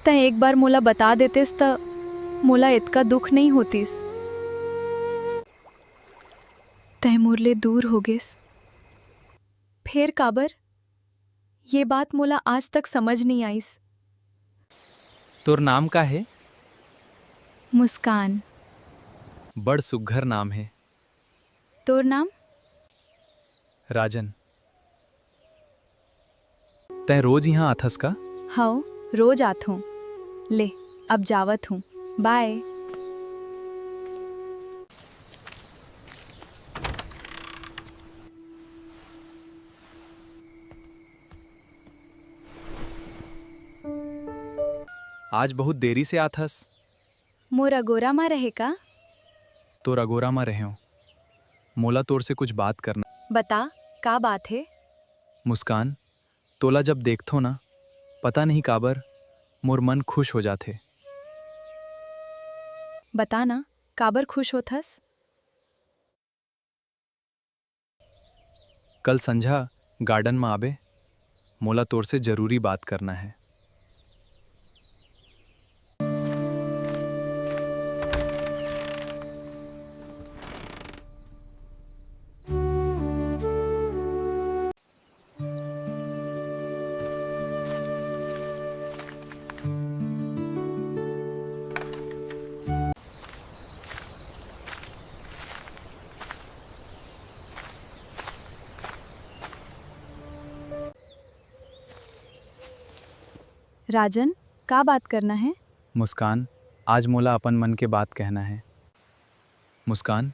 तै एक बार मोला बता देतेस त मोला इतका दुख नहीं होतीस। तै मोरले दूर हो गेस। फिर काबर? ये बात मोला आज तक समझ नहीं आईस। तोर नाम का है? मुस्कान। बड़ सुघ्घर नाम है। तोर नाम? राजन। तै रोज यहाँ आथस का? हव, रोज आत हूँ। ले, अब जावत हूँ। बाय। आज बहुत देरी से आथस। मोर अगोरा मा रहे का? तोर अगोरा में रहे हो। मोला तोर से कुछ बात करना। बता, का बात है? मुस्कान, तोला जब देखथो ना, पता नहीं काबर मोर मन खुश हो जाथे। बता ना, काबर खुश होथस? कल संझा गार्डन में आबे, मोला तोर से जरूरी बात करना है। राजन, का बात करना है? मुस्कान, आज मोला अपन मन के बात कहना है। मुस्कान,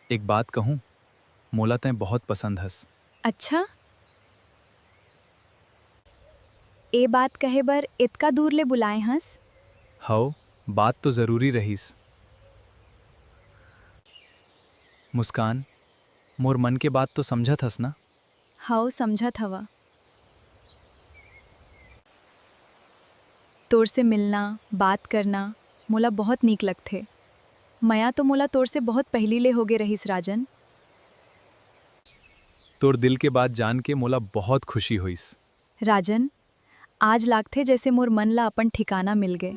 एक बात कहूँ, मोला तैं बहुत पसंद हस। अच्छा, ए बात कहे बर इतका दूर ले बुलाए हंस? हव, बात तो जरूरी रहीस। मुस्कान, मोर मन के बात तो समझत हस ना? हव, समझत हवा। तोर से मिलना, बात करना मोला बहुत नीक लगथे। मया तो मोला तोर से बहुत पहली ले होगे रहीस राजन। तोर दिल के बात जान के मोला बहुत खुशी होइस। राजन, आज लागथे जैसे मोर मन ला अपन ठिकाना मिल गए।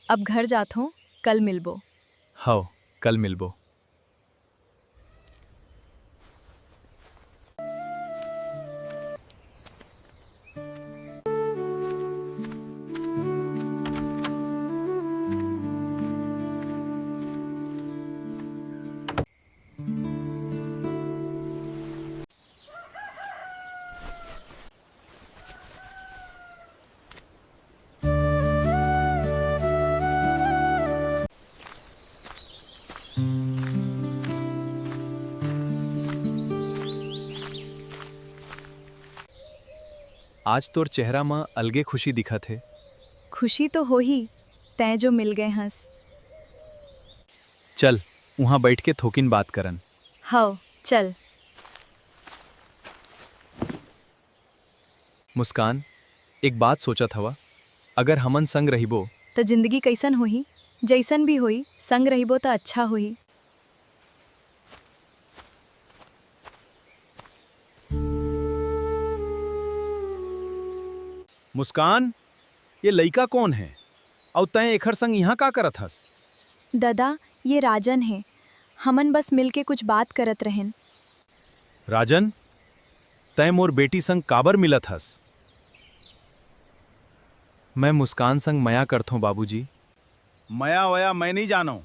अब घर जात हूँ, कल मिलबो। हव, कल मिलबो। आज तोर चेहरा में अलगे खुशी दिखत है। खुशी तो हो ही, तै जो मिल गए हंस। चल, वहाँ बैठ के थोकिन बात करन। हव, चल। मुस्कान, एक बात सोचत हवा, अगर हमन संग रहिबो त जिंदगी कैसन होही? जैसन भी होई, संग रहिबो त अच्छा होही। मुस्कान, ये लइका कौन है और तैं एखर संग यहाँ का करत हस? दादा, ये राजन है। हमन बस मिलके कुछ बात करत रहेन। राजन, तैं मोर बेटी संग काबर मिलत हस? मैं मुस्कान संग मया करथो बाबूजी। मया वया मैं नहीं जानो।